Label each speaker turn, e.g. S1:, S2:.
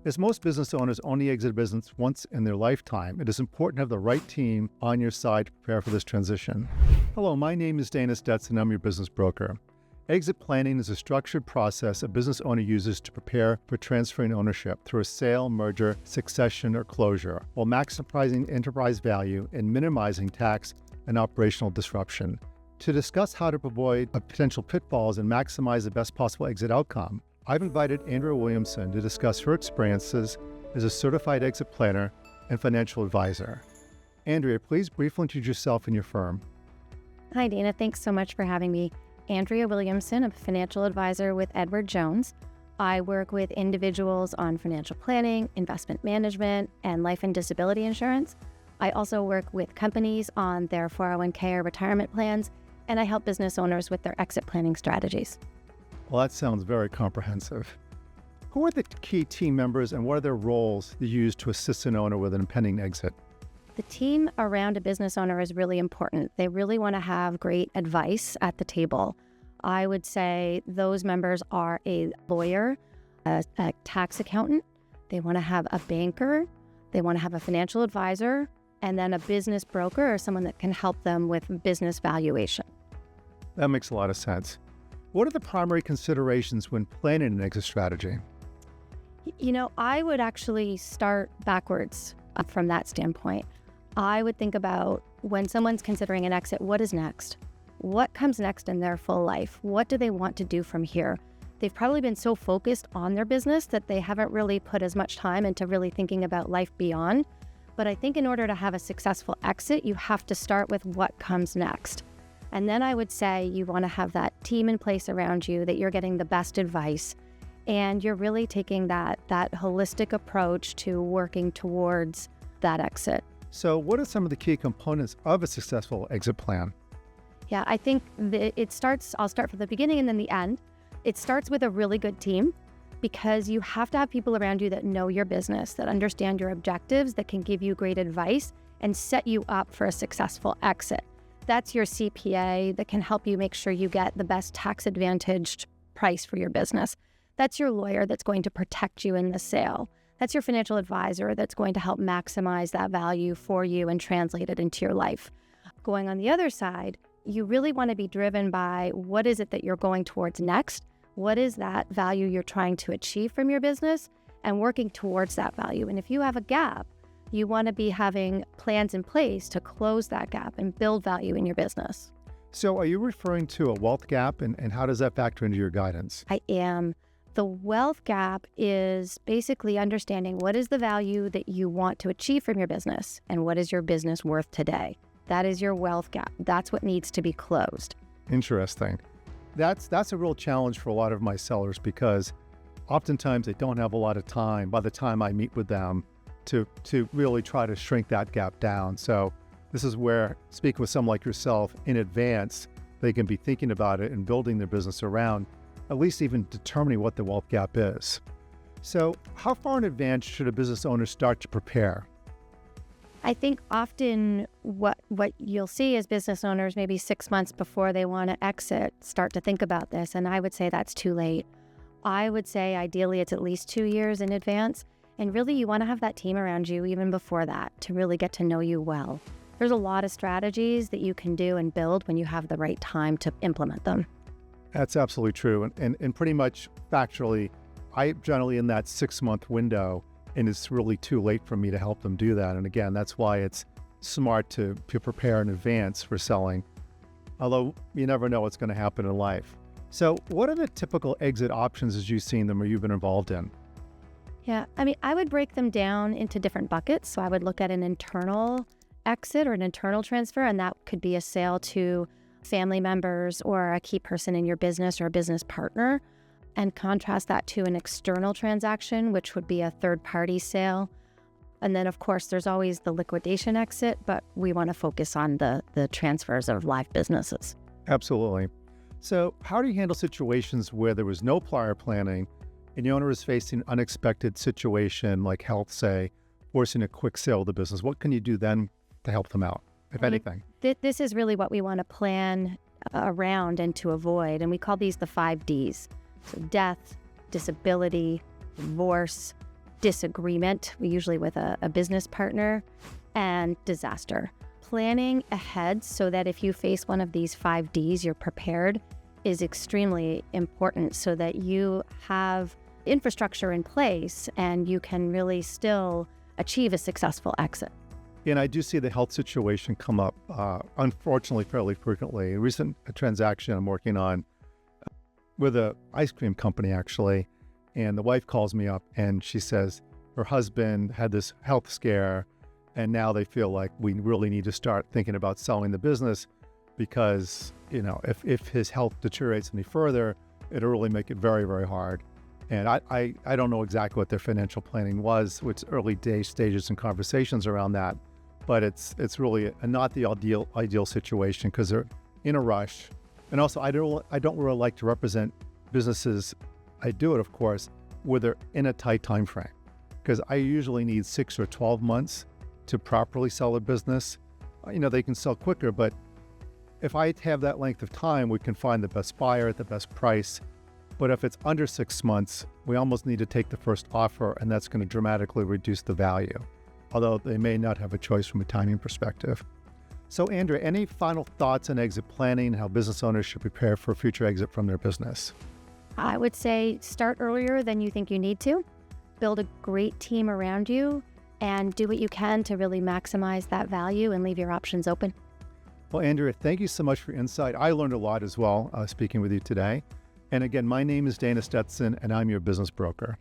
S1: As most business owners only exit a business once in their lifetime, it is important to have the right team on your side to prepare for this transition. Hello, my name is Dana Stetson. I'm your business broker. Exit planning is a structured process a business owner uses to prepare for transferring ownership through a sale, merger, succession, or closure, while maximizing enterprise value and minimizing tax and operational disruption. To discuss how to avoid potential pitfalls and maximize the best possible exit outcome, I've invited Andrea Williamson to discuss her experiences as a certified exit planner and financial advisor. Andrea, please briefly introduce yourself and your firm.
S2: Hi, Dana. Thanks so much for having me. Andrea Williamson, a financial advisor with Edward Jones. I work with individuals on financial planning, investment management, and life and disability insurance. I also work with companies on their 401k or retirement plans, and I help business owners with their exit planning strategies.
S1: Well, that sounds very comprehensive. Who are the key team members and what are their roles you use to assist an owner with an impending exit?
S2: The team around a business owner is really important. They really want to have great advice at the table. I would say those members are a lawyer, a tax accountant. They want to have a banker. They want to have a financial advisor, and then a business broker or someone that can help them with business valuation.
S1: That makes a lot of sense. What are the primary considerations when planning an exit strategy?
S2: I would actually start backwards from that standpoint. I would think about when someone's considering an exit, what is next? What comes next in their full life? What do they want to do from here? They've probably been so focused on their business that they haven't really put as much time into really thinking about life beyond. But I think in order to have a successful exit, you have to start with what comes next. And then I would say you want to have that team in place around you, that you're getting the best advice, and you're really taking that holistic approach to working towards that exit.
S1: So what are some of the key components of a successful exit plan?
S2: Yeah, I think I'll start from the beginning and then the end. It starts with a really good team because you have to have people around you that know your business, that understand your objectives, that can give you great advice and set you up for a successful exit. That's your CPA that can help you make sure you get the best tax advantaged price for your business. That's your lawyer that's going to protect you in the sale. That's your financial advisor that's going to help maximize that value for you and translate it into your life. Going on the other side, you really want to be driven by what is it that you're going towards next? What is that value you're trying to achieve from your business and working towards that value? And if you have a gap, you want to be having plans in place to close that gap and build value in your business.
S1: So are you referring to a wealth gap and how does that factor into your guidance?
S2: I am. The wealth gap is basically understanding what is the value that you want to achieve from your business and what is your business worth today. That is your wealth gap. That's what needs to be closed.
S1: Interesting. That's a real challenge for a lot of my sellers because oftentimes they don't have a lot of time by the time I meet with them to really try to shrink that gap down. So this is where speaking with someone like yourself in advance, they can be thinking about it and building their business around at least even determining what the wealth gap is. So how far in advance should a business owner start to prepare?
S2: I think often what you'll see as business owners, maybe 6 months before they want to exit, start to think about this. And I would say that's too late. I would say ideally it's at least 2 years in advance. And really you want to have that team around you even before that to really get to know you well. There's a lot of strategies that you can do and build when you have the right time to implement them.
S1: That's absolutely true. And pretty much factually, I'm generally in that 6-month window and it's really too late for me to help them do that. And again, that's why it's smart to prepare in advance for selling, although you never know what's going to happen in life. So what are the typical exit options as you've seen them or you've been involved in?
S2: Yeah, I would break them down into different buckets. So I would look at an internal exit or an internal transfer, and that could be a sale to family members or a key person in your business or a business partner, and contrast that to an external transaction, which would be a third-party sale. And then, of course, there's always the liquidation exit, but we want to focus on the transfers of live businesses.
S1: Absolutely. So how do you handle situations where there was no prior planning and the owner is facing an unexpected situation like health, say, forcing a quick sale of the business? What can you do then to help them out, if anything?
S2: This is really what we want to plan around and to avoid. And we call these the 5 Ds. So death, disability, divorce, disagreement, usually with a business partner, and disaster. Planning ahead so that if you face one of these 5 Ds, you're prepared is extremely important so that you have infrastructure in place and you can really still achieve a successful exit.
S1: And I do see the health situation come up, unfortunately, fairly frequently. A recent transaction I'm working on with an ice cream company, actually, and the wife calls me up and she says her husband had this health scare, and now they feel like we really need to start thinking about selling the business because, if his health deteriorates any further, it'll really make it very, very hard. And I don't know exactly what their financial planning was, which early stages and conversations around that, but it's really not the ideal situation because they're in a rush. And also, I don't really like to represent businesses. I do it, of course, where they're in a tight time frame, because I usually need 6 or 12 months to properly sell a business. They can sell quicker, but if I have that length of time, we can find the best buyer at the best price. But if it's under 6 months, we almost need to take the first offer, and that's going to dramatically reduce the value, although they may not have a choice from a timing perspective. So, Andrea, any final thoughts on exit planning and how business owners should prepare for a future exit from their business?
S2: I would say start earlier than you think you need to. Build a great team around you and do what you can to really maximize that value and leave your options open.
S1: Well, Andrea, thank you so much for your insight. I learned a lot as well speaking with you today. And again, my name is Dana Stetson, and I'm your business broker.